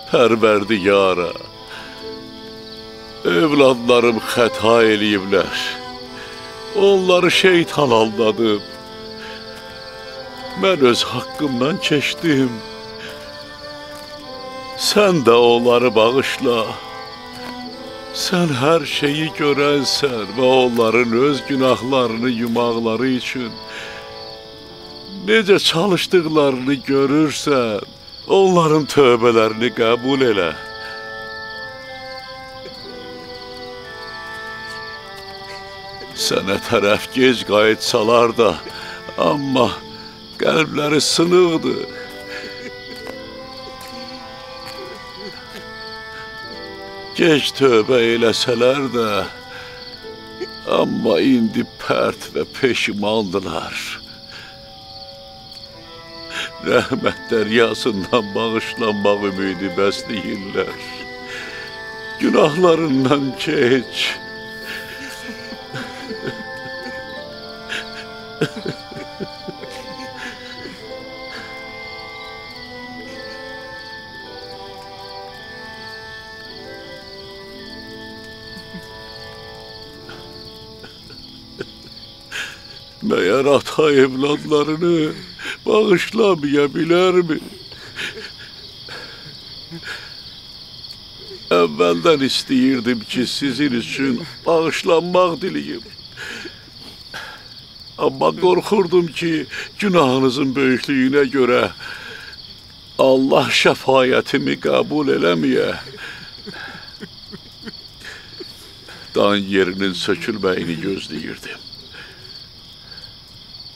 Pərverdigara, evladlarım xəta eləyiblər. Onları şeytan aldadıb. Mən öz haqqımdan keçdim. Sən də onları bağışla. Sən hər şeyi görənsən və onların öz günahlarını yumaqları üçün necə çalışdıqlarını görürsən, onların tövbələrini qəbul elə. Sənə tərəf gec qayıtsalar da, amma qəlbləri sınıqdır. Gec tövbə eləsələr də, amma indi pərt və peşimandılar. Rəhmət dəryasından bağışlanmaq ümidi bəsləyirlər. Günahlarından keç. Məyər ata evladlarını bağışlamaya bilərmi? Əvvəldən istəyirdim ki, sizin üçün bağışlanmaq diliyim. Amma qorxurdum ki, günahınızın böyüklüyünə görə Allah şəfayətimi qəbul eləməyə. Dan yerinin sökülməyini gözləyirdim.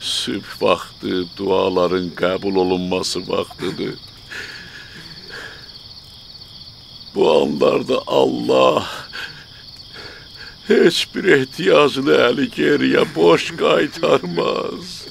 Sübh vaxtı, duaların qəbul olunması vaxtıdır. Bu anlarda Allah heç bir ehtiyaclı əli geriyə boş qaytarmaz.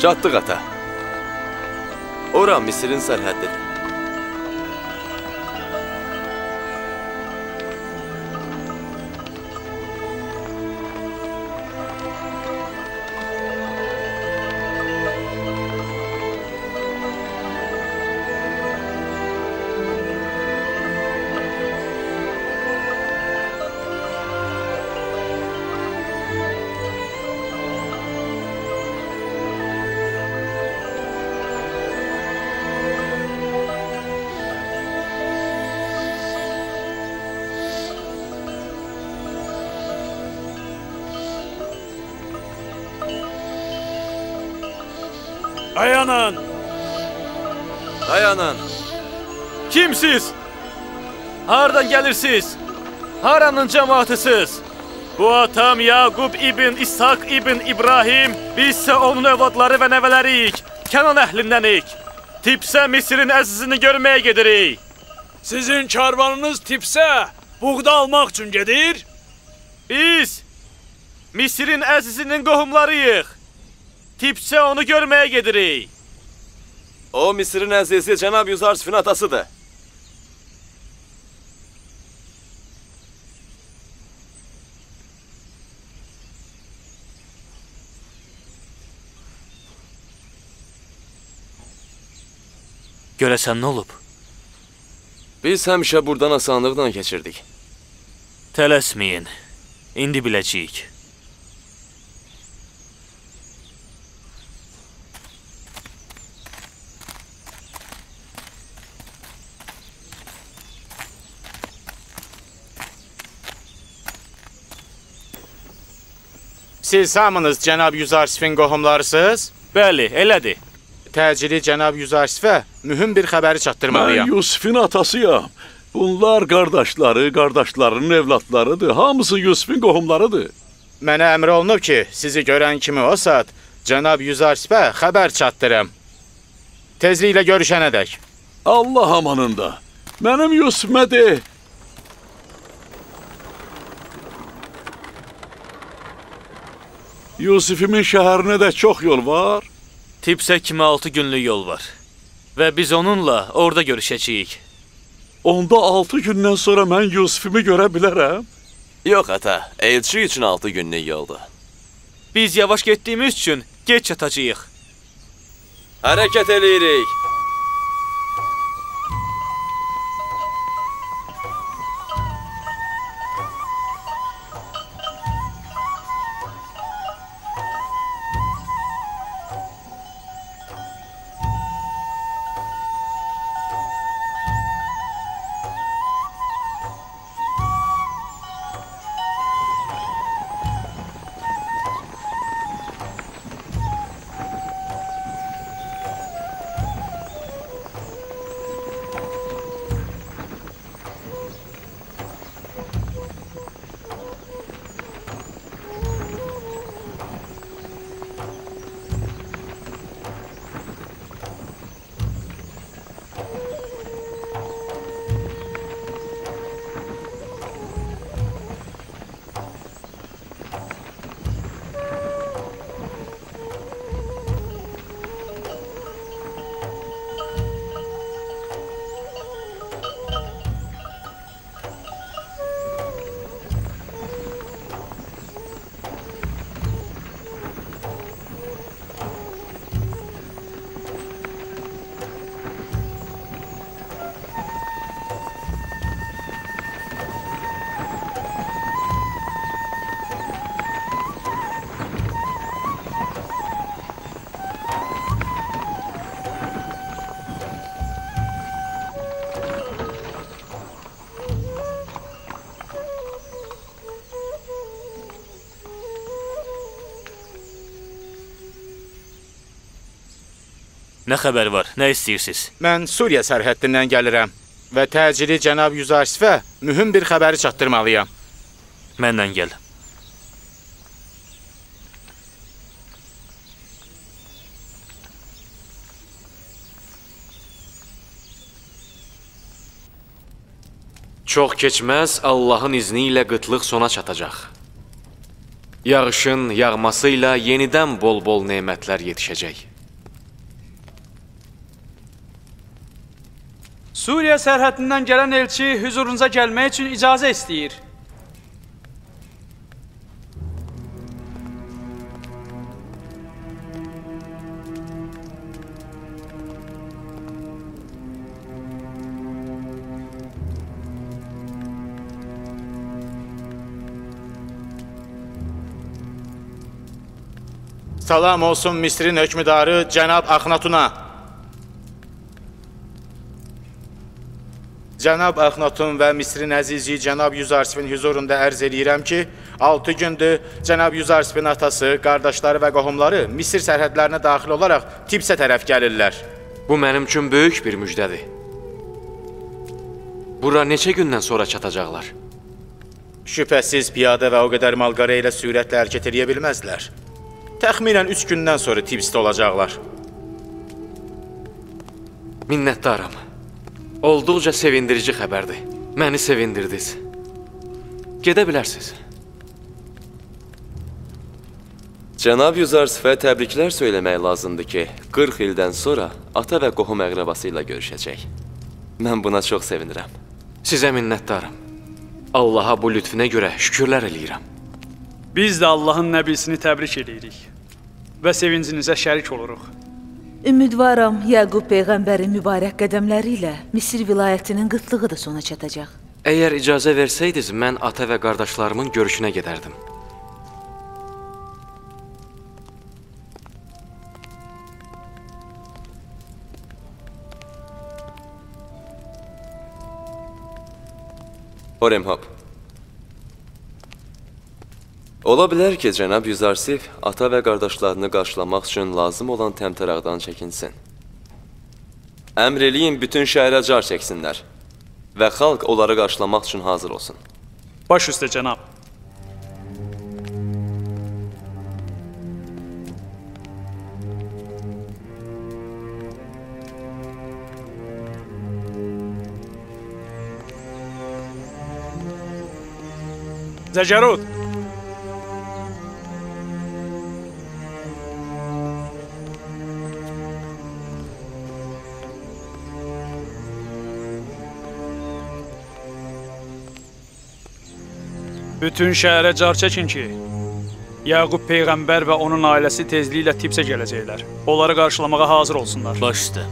Çatdıq ata. Ora Misirin sərhəddidir. Dayanın! Dayanın! Kimsiz? Hardan gelirsiniz? Haranın cemaatısız? Bu atam Yaqub ibn İshak ibn İbrahim, bizsə onun övladları və nəvələriyik. Kənan əhlindənik. Tipsə Misirin əzizini görməyə gedirik. Sizin karvanınız Tipsə buğda almaq üçün gedir? Biz Misirin əzizinin qohumlarıyıq. Tipsə onu görməyə gedirik. O Misirin əzizi cənab Yuzarsifin atasıdır. Görəsən nə olub? Biz həmişə buradan asanlıqla keçirdik. Tələsməyin. İndi biləcəyik. Siz hamınız cənab Yuzarsifin qohumlarısınız? Bəli, elədir. Təcili cənab Yuzarsifə mühüm bir xəbəri Mən çatdırmalıyam. Yusifin atasıyam. Bunlar qardaşları, qardaşlarının evlatlarıdır. Hamısı Yusifin qohumlarıdır. Mənə əmr olunub ki, sizi görən kimi o saat cənab Yuzarsifə xəbər çatdırım. Tezliklə görüşənədək. Allah amanında. Mənim Yusifimə de. Yusifimin şəhərinə də çox yol var. Tipsə kimi 6 günlük yol var. Və biz onunla orada görüşəcəyik. Onda 6 gündən sonra mən Yusifimi görə bilərəm. Yox ata, elçi üçün 6 günlük yoldur. Biz yavaş getdiyimiz üçün gec çatacağıq. Hərəkət eləyirik. Nə xəbər var? Nə istəyirsiniz? Mən Suriya sərhəddindən gəlirəm və təcili cənab Yuzarsifə mühüm bir xəbəri çatdırmalıyam. Mənlə gəl. Çox keçməz Allahın izni ilə qıtlıq sona çatacaq. Yağışın yağması ilə yenidən bol-bol nemətlər yetişəcək. Suriya sərhəddindən gələn elçi huzurunuza gəlmək üçün icazə istəyir. Salam olsun Misrin hökmüdarı cənab Axnatuna. Cənab Axnatun və Misrin əzizi cənab Yuzarsifin huzurunda ərz eləyirəm ki, 6 gündür cənab Yuzarsifin atası, qardaşları və qohumları Misir sərhədlərinə daxil olaraq Tipsə tərəf gəlirlər. Bu mənim üçün böyük bir müjdədir. Bura neçə gündən sonra çatacaqlar? Şübhəsiz piyada və o qədər malqara ilə sürətlə hərəkət edə bilməzlər. Təxminən 3 gündən sonra Tipsdə olacaqlar. Minnətdaram. Olduqca sevindirici xəbərdir. Məni sevindirdiniz. Gedə bilərsiniz. Cənab Yüzarsifə təbriklər söyləmək lazımdır ki, 40 ildən sonra ata və qohum əqrəbası ilə görüşəcək. Mən buna çox sevinirəm. Sizə minnətdaram. Allaha bu lütfinə görə şükürlər eləyirəm. Biz də Allahın nəbisini təbrik edirik və sevincinizə şərik oluruq. Ümidvaram, Yaqub Peyğəmbərin mübarək qədəmləri ilə Misir vilayətinin qıtlığı da sona çatacaq. Əgər icazə versəydiniz, mən ata və qardaşlarımın görüşünə gedərdim. Horemhab. Ola bilər ki, cənab Yüzarsif ata və qardaşlarını qarşılamaq üçün lazım olan təmtəraqdan çəkinsin. Əmr eləyin bütün şəhərə car çəksinlər və xalq onları qarşılamaq üçün hazır olsun. Baş üstə, cənab. Zəcarud! Bütün şəhərə car çəkin ki, Yaqub Peyğəmbər və onun ailəsi tezliklə Tipsə gələcəklər. Onları qarşılamağa hazır olsunlar. Baş üstə.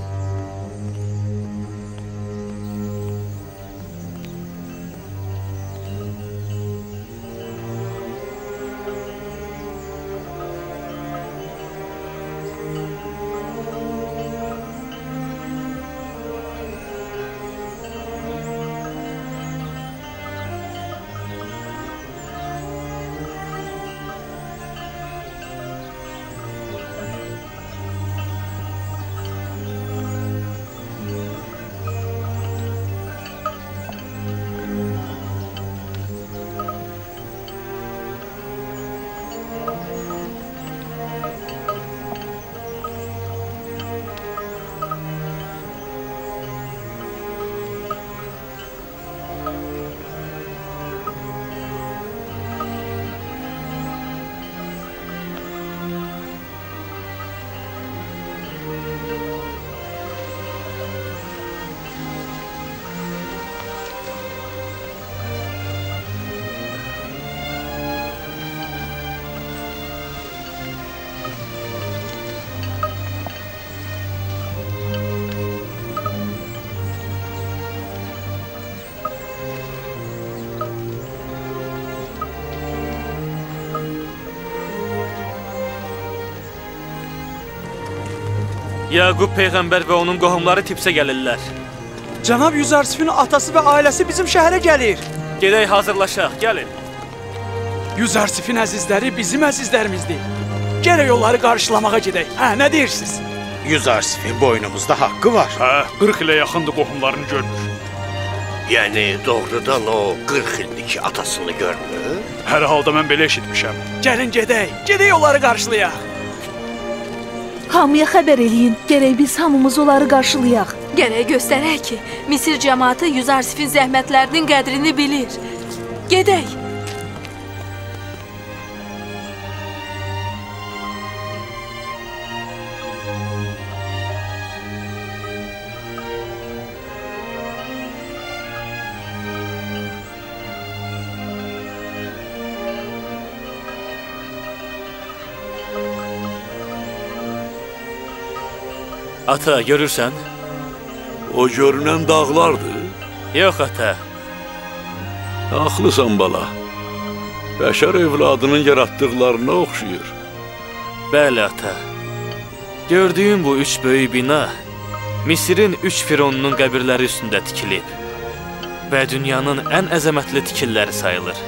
Yaqub Peyğəmbər və onun qohumları Tipsə gəlirlər. Cənab Yüzarsifin atası və ailəsi bizim şəhərə gəlir. Gedək hazırlaşaq, gəlin. Yüzarsifin əzizləri bizim əzizlərimizdir. Gərək onları qarşılamağa gedək. Hə, nə deyirsiniz? Yüzarsifin boynumuzda haqqı var. Hə, 40 ilə yaxındır qohumlarını görmür. Yəni doğrudan o 40 ildir ki atasını görmür? Hər halda mən belə eşitmişəm. Gəlin gedək, gedək onları qarşılayaq. Hamıya xəbər eləyin, gərək biz hamımız onları qarşılayaq. Gərək göstərək ki, Misir cəmaatı Yüzarsifin zəhmətlərinin qədrini bilir. Gedək. Ata, görürsən? O görünən dağlardır. Yox, ata. Haqlısan bala. Bəşər övladının yaratdıqlarına oxşayır. Bəli, ata. Gördüyüm bu 3 böyük bina Misirin 3 fironunun qəbirləri üstündə tikilib və dünyanın ən əzəmətli tikilləri sayılır.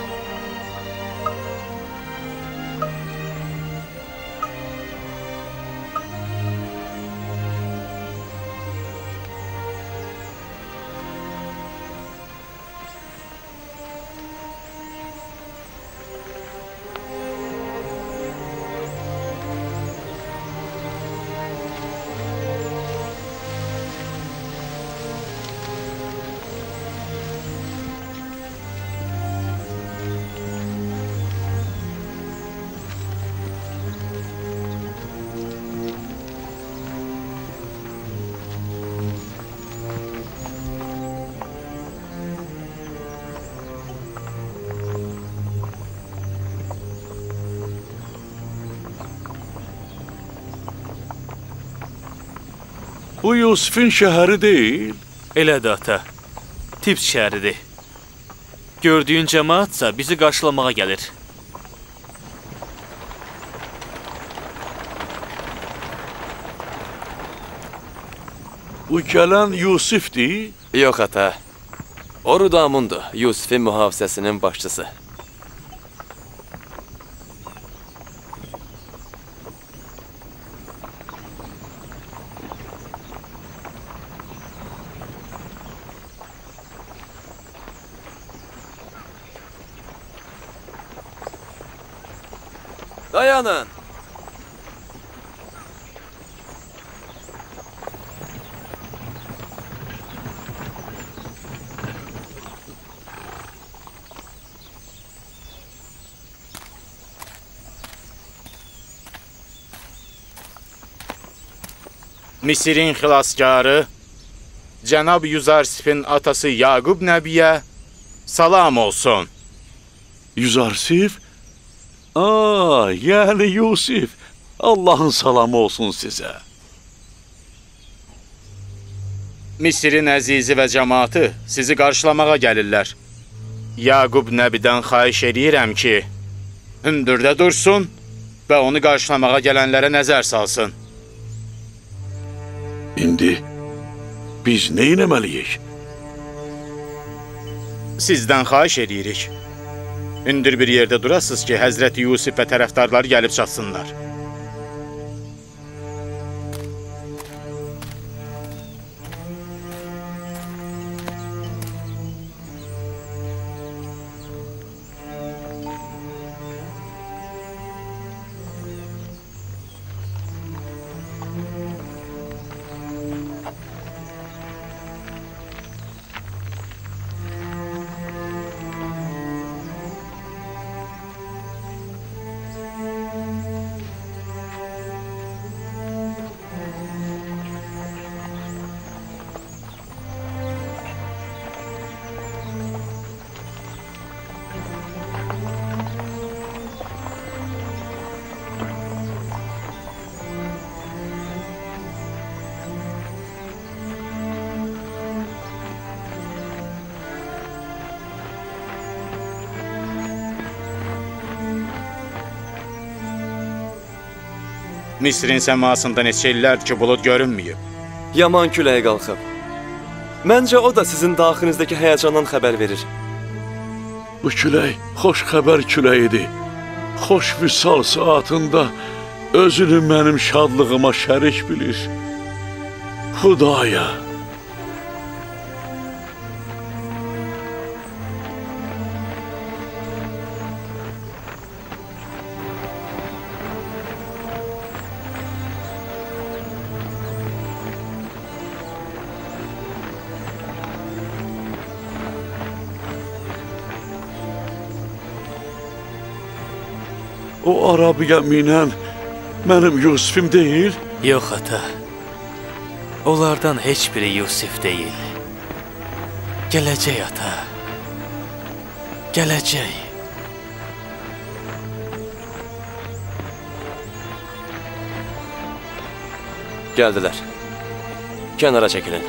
Bu Yusifin şəhəri deyil. Elədir ata. Tips şəhəridir. Gördüyün cəmaatsa bizi qarşılamağa gəlir. Bu gələn Yusifdir. Yox ata. O Rudamundur, Yusifin mühafizəsinin başçısı. Dayanın! Misirin xilaskarı, Cənab Yüzarsifin atası Yaqub Nəbiyə salam olsun. Yüzarsif? Yəni Yusif. Allahın salamı olsun sizə. Misirin əzizi və cəmaatı sizi qarşılamağa gəlirlər. Yaqub Nəbidən xahiş edirəm ki, hündürdə dursun və onu qarşılamağa gələnlərə nəzər salsın. İndi biz nə etməliyik? Sizdən xahiş edirik. Hündür bir yerdə durasınız ki, Həzrəti Yusif və tərəfdarları gəlib çatsınlar. Misirin səmasında neçə illərdir ki, bulud görünməyib. Yaman küləyə qalxıb. Məncə o da sizin daxilinizdəki həyəcandan xəbər verir. Bu külək xoş xəbər küləyidir. Xoş vüsal saatında özünü mənim şadlığıma şərik bilir. Xudaya. O arabaya minən mənim Yusifim deyil. Yox ata. Onlardan heç biri Yusif deyil. Gələcək ata. Gələcək. Gəldilər. Kənara çəkilin.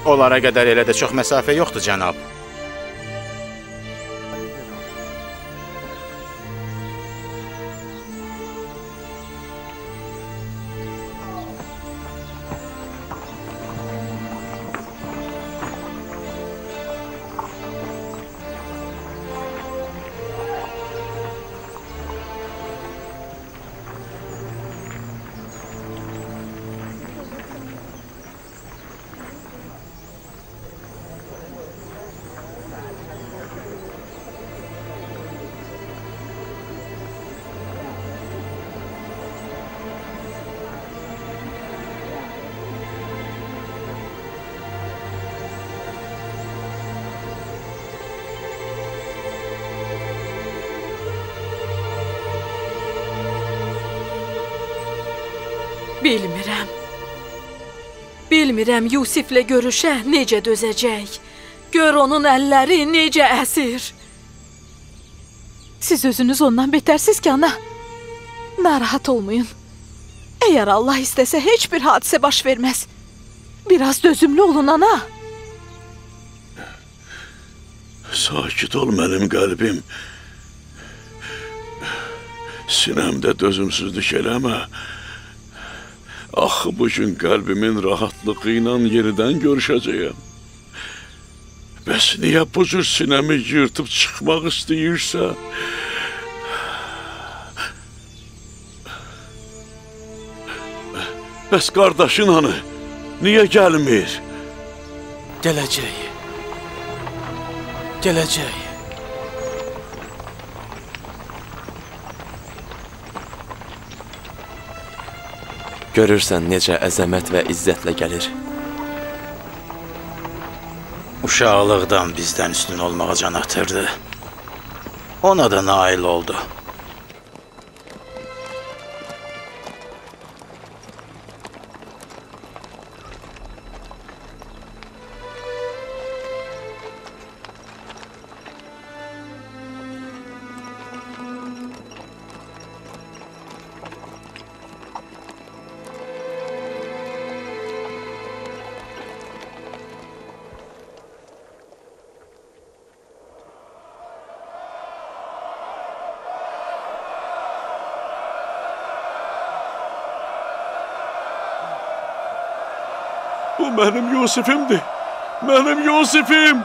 Onlara qədər elə də çox məsafə yoxdur, cənab. Bilmirəm. Bilmirəm Yusiflə görüşə necə dözəcək. Gör onun əlləri necə əsir. Siz özünüz ondan betərsiz ki, ana. Narahat olmayın. Əgər Allah istəsə heç bir hadisə baş verməz. Biraz dözümlü olun, ana. Sakit ol mənim qəlbim. Sinəmdə dözümsüzlük eləmə. Axı bu gün qəlbimin rahatlığı ilə yenidən görüşəcəyəm. Bəs niyə bu cür sinəmi yırtıb çıxmaq istəyirsə? Bəs qardaşın hanı? Niyə gəlmir? Gələcək. Gələcək. Görürsən necə əzəmət və izzətlə gəlir. Uşaqlıqdan bizdən üstün olmağa can atırdı. Ona da nail oldu. Bu mənim Yusifimdir. Mənim Yusifim.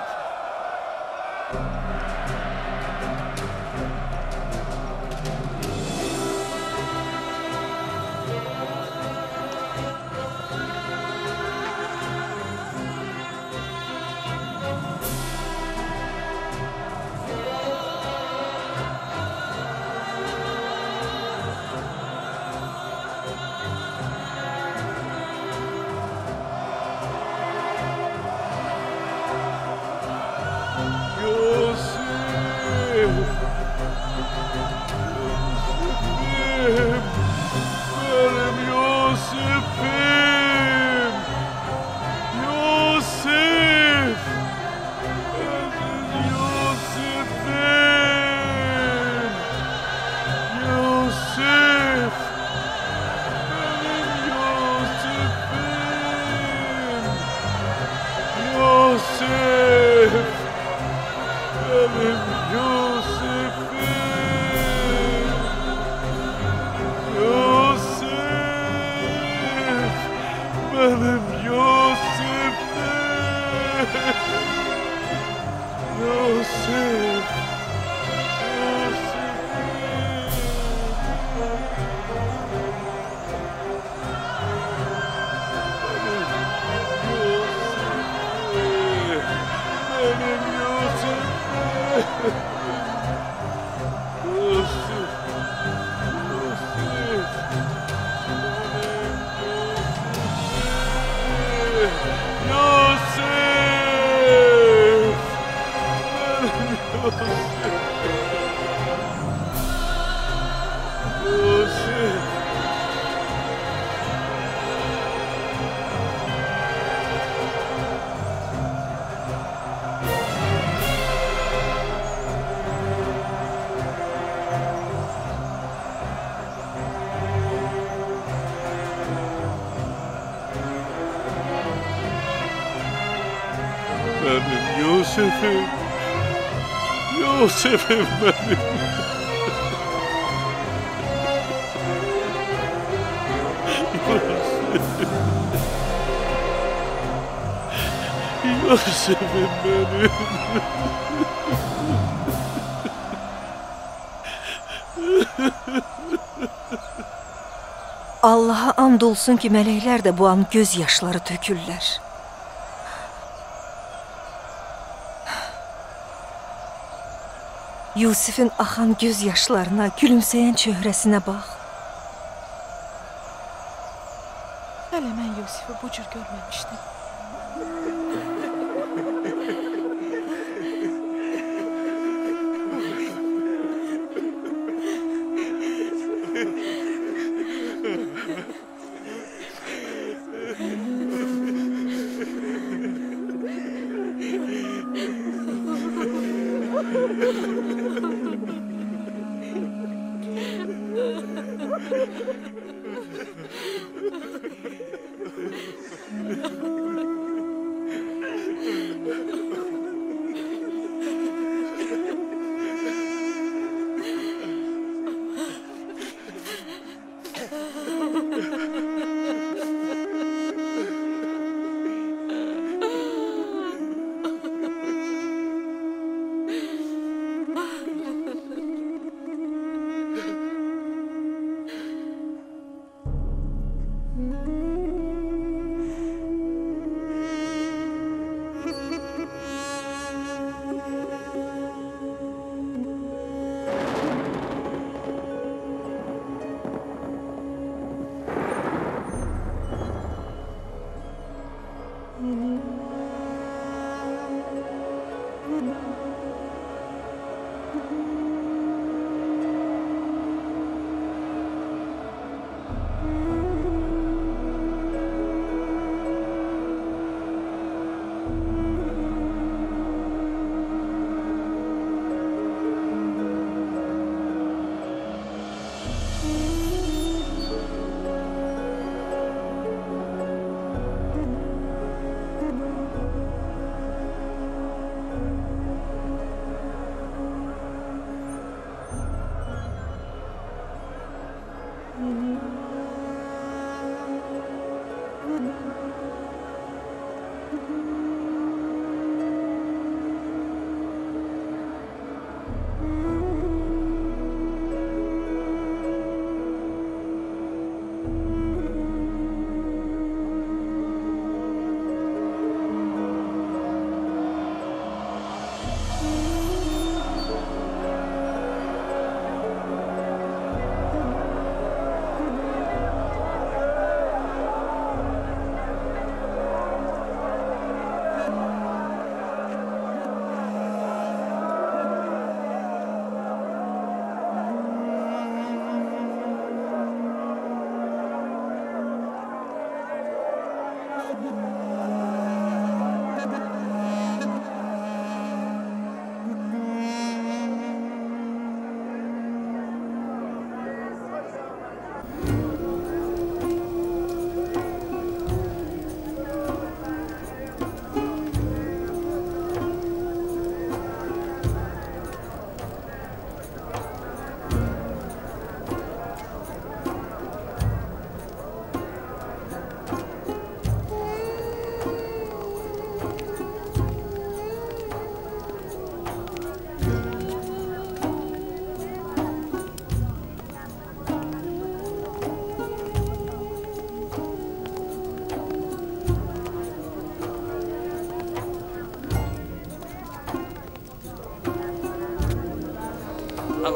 Yusif'im. Yusif'im benim. Yusif'im benim. Allaha and olsun ki mələklər də bu an göz yaşları tökürlər. Yusif'in axan göz yaşlarına, gülümsəyən çöhrəsinə bax. Hələ mən Yusifi bu cür görməmişdim.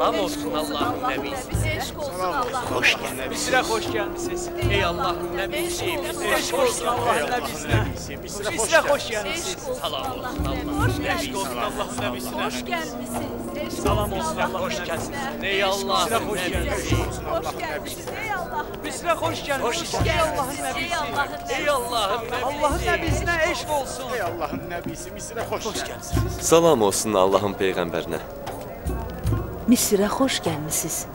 Salam olsun Allah'ın nəbisi. Eşq olsun Allah'ın Hoş geldin. Misirə xoş gəlmisiniz. Ey Allah'ın nəbisi. Eşq olsun Allah'ın nəbisinə. Misirə xoş gəlmisiniz. Salam olsun Allah'ın nəbisi. olsun Allah'ın nəbisinə. Hoş gəlmisiniz. Salam olsun Allah'ın Hoş nəbisinə. gəlsin. Ey Allah'ın Hoş nəbisi. Hoş gəlmisiniz. Ey Allah. Misirə xoş gəlmisiniz. Ey Allah'ın Ey nəbisi. Allah'ın Ey Allah'ın nəbisi. Allah'ın nəbisinə eşq olsun. Ey Allah'ın nəbisi, Misirə xoş gəldin. Salam olsun Allahın peyğəmbərinə. Misirə xoş gəlmisiniz.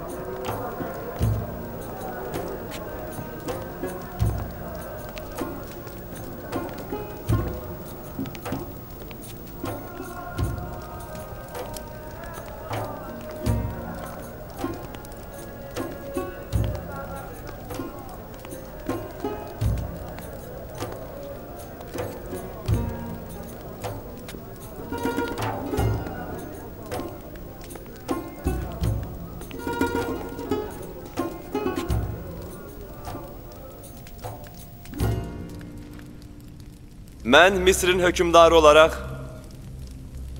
mən Misrin hökümdarı olaraq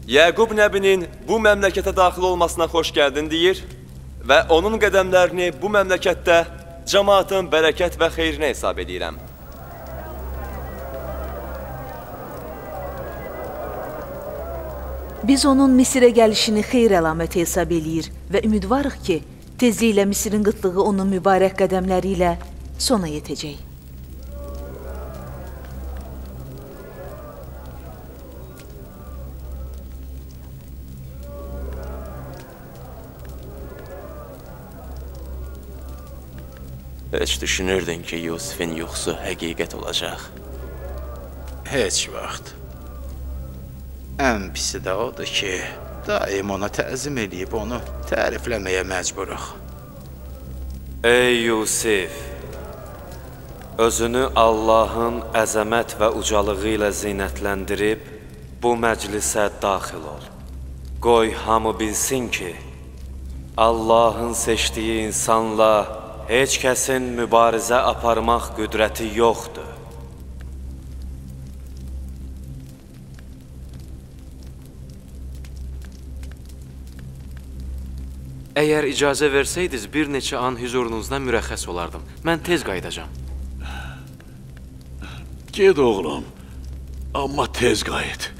Yaqub nəbinin bu məmləkətə daxil olmasına xoş gəldin deyir və onun qədəmlərini bu məmləkətdə cəmaatın bərəkət və xeyrinə hesab edirəm. Biz onun Misirə gəlişini xeyr əlaməti hesab eləyir və ümidvarıq ki, tezliklə Misirin qıtlığı onun mübarək qədəmləri ilə sona yetəcək. Heç düşünürdün ki, Yusifin yuxusu həqiqət olacaq. Heç vaxt. Ən pisi də odur ki, daim ona təzim eləyib onu tərifləməyə məcburuq. Ey Yusif! Özünü Allahın əzəmət və ucalığı ilə zinətləndirib, bu məclisə daxil ol. Qoy hamı bilsin ki, Allahın seçdiyi insanla heç kəsin mübarizə aparmaq qüdrəti yoxdur. Əgər icazə versəydiniz, bir neçə an hüzurunuzdan mürəxxəs olardım. Mən tez qayıdacam. Ged oğlum, amma tez qayıt.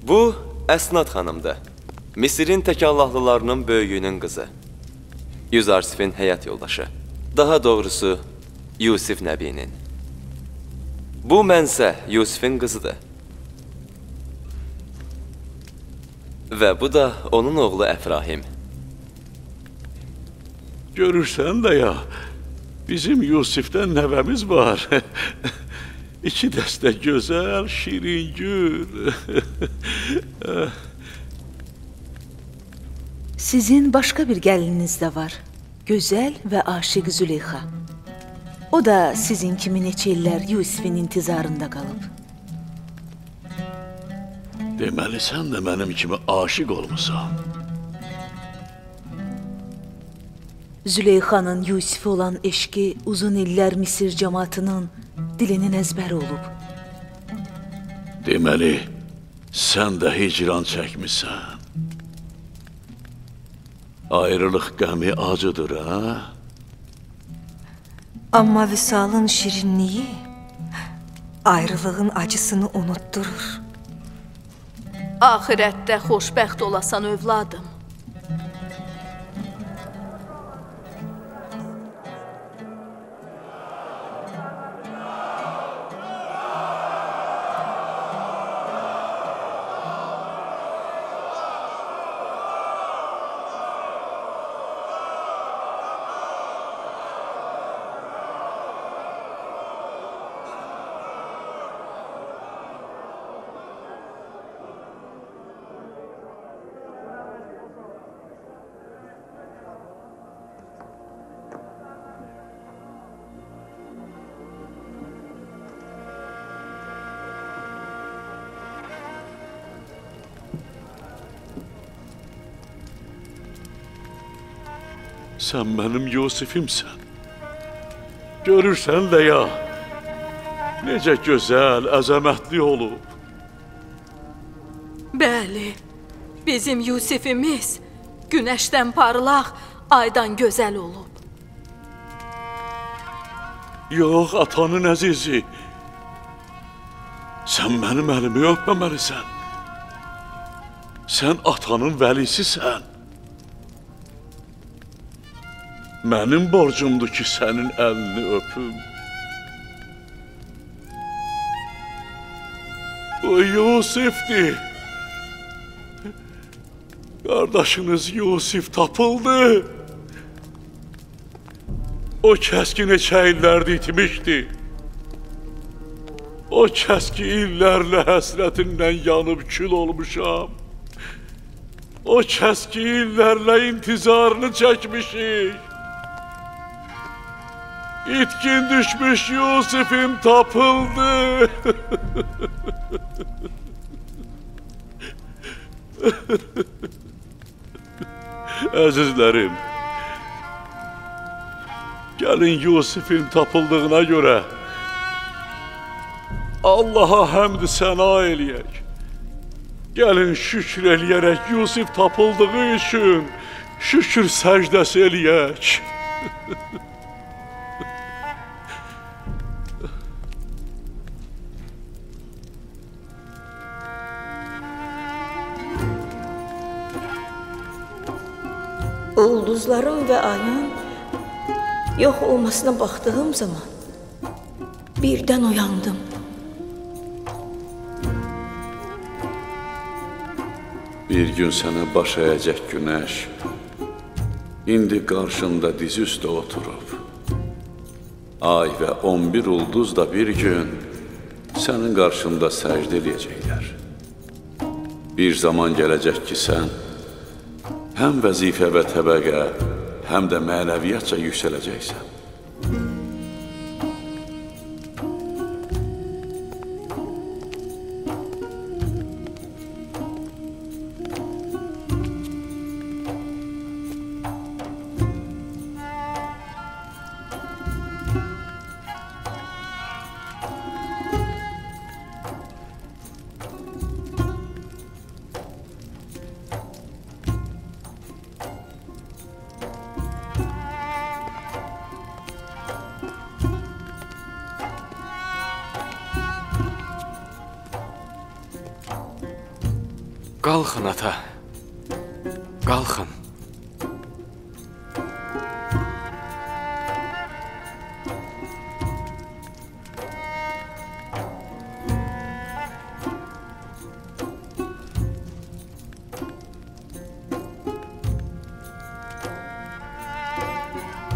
Bu, Əsnad xanımdır. Misirin təkallahlılarının böyüyünün qızı. Yüzarsifin həyat yoldaşı. Daha doğrusu, Yusif nəbinin. Bu mənsə Yusifin qızıdır. Və bu da onun oğlu Əfrahim. Görürsən də ya, bizim Yusifdən nəvəmiz var. İki dəstə gözəl, şirin gül. Sizin başqa bir gəlininiz də var. Gözəl və aşiq Züleyxa. O da sizin kimi neçə illər Yusifin intizarında qalıb. Deməli, sən də mənim kimi aşiq olmusan. Züleyxanın Yusifə olan eşqi uzun illər Misir cəmaatının dilinin əzbəri olub. Deməli, sən də hicran çəkmişsən. Ayrılıq qəmi acıdır, ha? Amma vüsalın şirinliyi ayrılığın acısını unutturur. Axirətdə xoşbəxt olasan övladım. Sən mənim Yusifimsən. Görürsən də ya, necə gözəl, əzəmətli olub. Bəli, bizim Yusifimiz günəşdən parlaq, aydan gözəl olub. Yox, atanın əzizi. Sən mənim əlimi öpməməlisən. Sən atanın vəlisisən. Mənim borcumdur ki, sənin əlini öpüm. O Yusifdir. Qardaşınız Yusif tapıldı. O kəski neçə illərdir itmişdi. O kəski illərlə həsrətindən yanıb kül olmuşam. O kəski illərlə intizarını çəkmişik. İtkin düşmüş Yusifim tapıldı. Əzizlərim, gəlin Yusifin tapıldığına görə Allaha həmd səna eləyək. Gəlin şükür eləyərək Yusif tapıldığı üçün şükür səcdəsi eləyək. Ulduzların və ayın yox olmasına baxdığım zaman birdən oyandım. Bir gün sənə baş əyəcək günəş, indi qarşında dizi üstə oturub. Ay və 11 ulduz da bir gün sənin qarşında səcdə eləyəcəklər. Bir zaman gələcək ki, sən həm vəzifə və təbəqə, həm də mənəviyyatca yüksələcəksən. Qalxın, ata. Qalxın.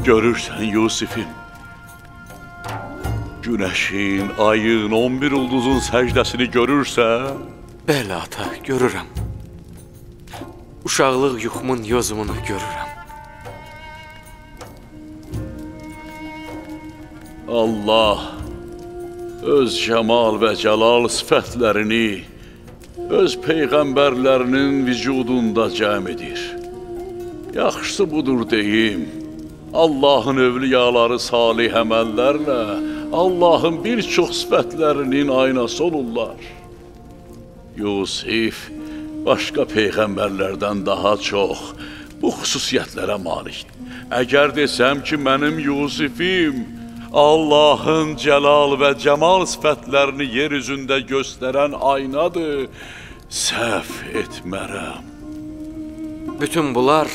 Görürsən Yusifim, günəşin, ayın, 11 ulduzun səcdəsini görürsən? Bəli, ata, görürəm. Uşaqlıq yuxumun yozumunu görürəm. Allah öz cəmal və cəlal sifətlərini öz peyğəmbərlərinin vücudunda cəm edir. Yaxşısı budur deyim, Allahın övliyaları salih əməllərlə Allahın bir çox sifətlərinin aynası olurlar. Yusif başqa peyğəmbərlərdən daha çox bu xüsusiyyətlərə malikdir. Əgər desəm ki, mənim Yusifim Allahın cəlal və cəmal sifətlərini yer üzündə göstərən aynadır, səhv etmərəm. Bütün bunlar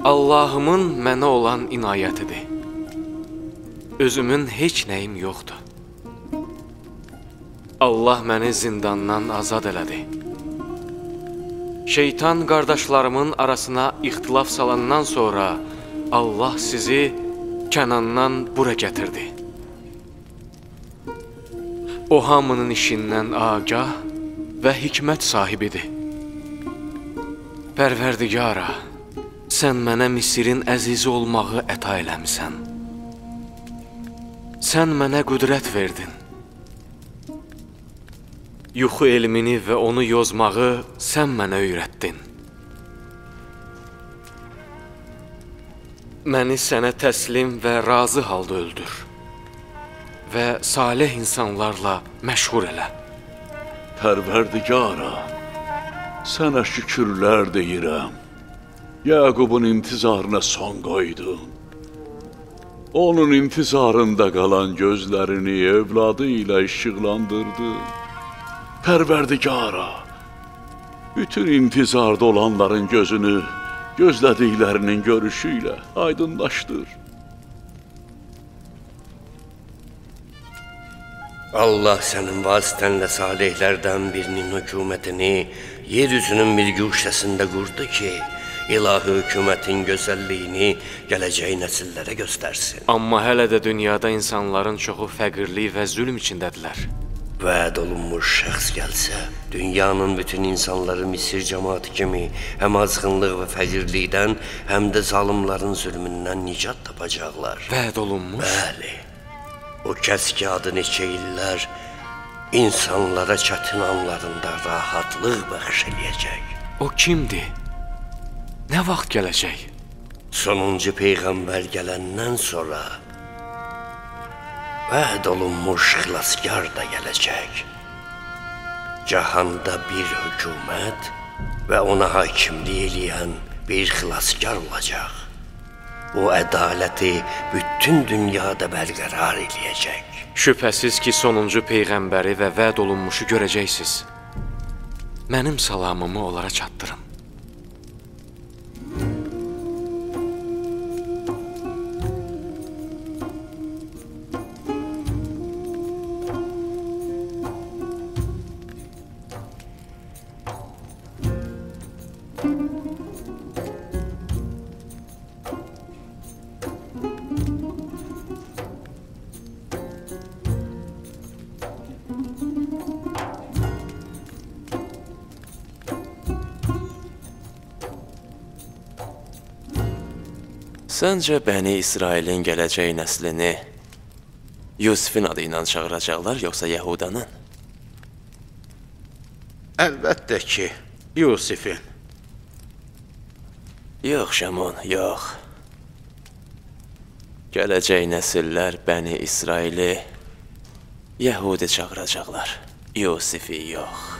Allahımın mənə olan inayətidir. Özümün heç nəyim yoxdur. Allah məni zindandan azad elədi. Şeytan qardaşlarımın arasına ixtilaf salandan sonra Allah sizi Kənandan bura gətirdi. O hamının işindən agah və hikmət sahibidir. Pərverdigara, sən mənə Misirin əzizi olmağı əta eləmisən. Sən mənə qüdrət verdin. Yuxu elmini və onu yozmağı sən mənə öyrətdin. Məni sənə təslim və razı halda öldür və salih insanlarla məşğul elə. Pərverdigara, sənə şükürlər deyirəm. Yaqubun intizarına son qoydun. Onun intizarında qalan gözlərini evladı ilə işıqlandırdın. Pərverdigara, bütün intizarda olanların gözünü gözlədiklərinin görüşü ilə aydınlaşdır. Allah sənin vasitənlə salihlərdən birinin hökumətini yeryüzünün bir güşəsində qurdu ki, ilahi hökumətin gözəlliyini gələcək nəsillərə göstərsin. Amma hələ də dünyada insanların çoxu fəqirlik və zülm içindədirlər. Vəd olunmuş şəxs gəlsə, dünyanın bütün insanları Misir cəmaatı kimi həm azğınlıq və fəqirlikdən, həm də zalımların zülmündən nicat tapacaqlar. Vəd olunmuş? Bəli. O kəs ki, adı neçə illər insanlara çətin anlarında rahatlıq bəxş eləyəcək. O kimdir? Nə vaxt gələcək? Sonuncu peyğəmbər gələndən sonra vəd olunmuş xilaskar da gələcək. Cahanda bir hökumət və ona hakimlik eləyən bir xilaskar olacaq. O ədaləti bütün dünyada bərqərar eləyəcək. Şübhəsiz ki, sonuncu peyğəmbəri və vəd olunmuşu görəcəksiniz. Mənim salamımı onlara çatdırın. Səncə Bəni İsrailin gələcək nəslini Yusifin adı ilə çağıracaqlar, yoxsa Yahudanın? Əlbəttə ki, Yusifin. Yox, Şamon, yox. Gələcək nəsillər Bəni İsraili Yəhudi çağıracaqlar, Yusifi yox.